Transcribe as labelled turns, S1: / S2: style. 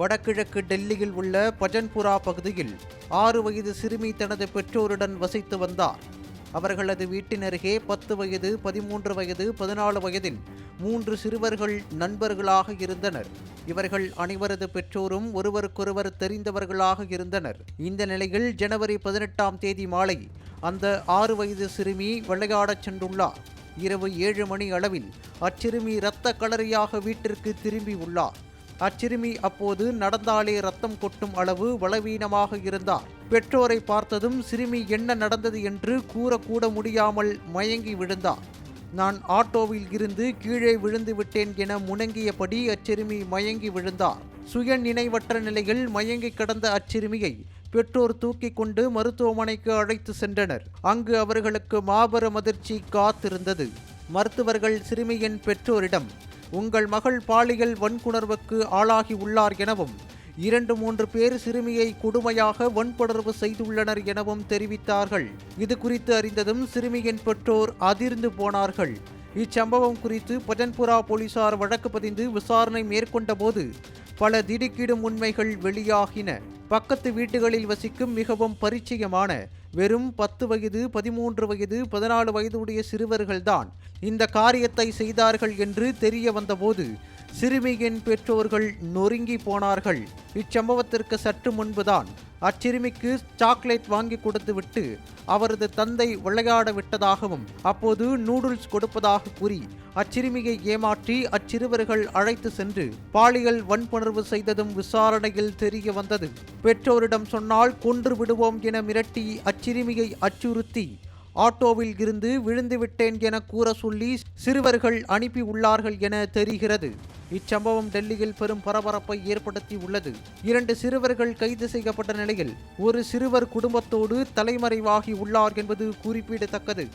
S1: வடகிழக்கு டெல்லியில் உள்ள பஜன்புரா பகுதியில் 6 வயது சிறுமி தனது பெற்றோருடன் வசித்து வந்தார். அவர்களது வீட்டின் அருகே 10 வயது, 13 வயது, 14 வயதில் 3 சிறுவர்கள் நண்பர்களாக இருந்தனர். இவர்கள் அனைவரது பெற்றோரும் ஒருவருக்கொருவர் தெரிந்தவர்களாக இருந்தனர். இந்த நிலையில் ஜனவரி 18ஆம் தேதி மாலை அந்த 6 வயது சிறுமி விளையாடச் சென்றுள்ளார். இரவு 7 மணி அளவில் அச்சிறுமி இரத்த களரியாக வீட்டிற்கு திரும்பி உள்ளார். அச்சிறுமி அப்போது நடந்தாலே ரத்தம் கொட்டும் அளவு பலவீனமாக இருந்தார். பெற்றோரை பார்த்ததும் சிறுமி என்ன நடந்தது என்று கூறக்கூட முடியாமல் மயங்கி விழுந்தார். நான் ஆட்டோவில் இருந்து கீழே விழுந்து விட்டேன் என முணங்கியபடி அச்சிறுமி மயங்கி விழுந்தார். சுய நினைவற்ற நிலையில் மயங்கி கிடந்த அச்சிறுமியை பெற்றோர் தூக்கி கொண்டு மருத்துவமனைக்கு அழைத்து சென்றனர். அங்கு அவர்களுக்கு மாபெரும் அதிர்ச்சி காத்திருந்தது. மருத்துவர்கள் சிறுமியின் பெற்றோரிடம், உங்கள் மகள் பாலியல் வன்புணர்வுக்கு ஆளாகி உள்ளார் எனவும் 2-3 பேர் சிறுமியை கொடுமையாக வன்புணர்வு செய்துள்ளனர் எனவும் தெரிவித்தார்கள். இது குறித்து அறிந்ததும் சிறுமியின் பெற்றோர் அதிர்ந்து போனார்கள். இச்சம்பவம் குறித்து பஜன்புரா போலீசார் வழக்கு பதிந்து விசாரணை மேற்கொண்ட போது பல திடுக்கிடும் உண்மைகள் வெளியாகின. பக்கத்து வீடுகளில் வசிக்கும் மிகவும் பரிச்சயமான வெறும் 10 வயது, 13 வயது, 14 வயதுடைய சிறுவர்கள்தான் இந்த காரியத்தை செய்தார்கள் என்று தெரிய வந்தபோது சிறுமியின் பெற்றோர்கள் நொறுங்கி போனார்கள். இச்சம்பவத்திற்கு சற்று முன்புதான் அச்சிறுமிக்கு சாக்லேட் வாங்கி கொடுத்துவிட்டு அவரது தந்தை விளையாட விட்டதாகவும் அப்போது நூடுல்ஸ் கொடுப்பதாக கூறி அச்சிறுமியை ஏமாற்றி அச்சிறுவர்கள் அழைத்து சென்று பாலியல் வன்புணர்வு செய்ததும் விசாரணையில் தெரிய வந்தது. பெற்றோரிடம் சொன்னால் கொன்று விடுவோம் என மிரட்டி அச்சிறுமியை அச்சுறுத்தி ஆட்டோவில் இருந்து விழுந்து விட்டேன் என கூற சொல்லி சிறுவர்கள் அனுப்பி உள்ளார்கள் என தெரிகிறது. இச்சம்பவம் டெல்லியில் பெரும் பரபரப்பை ஏற்படுத்தி உள்ளது. 2 சிறுவர்கள் கைது செய்யப்பட்ட நிலையில் ஒரு சிறுவர் குடும்பத்தோடு தலைமறைவாகி உள்ளார் என்பது குறிப்பிடத்தக்கது.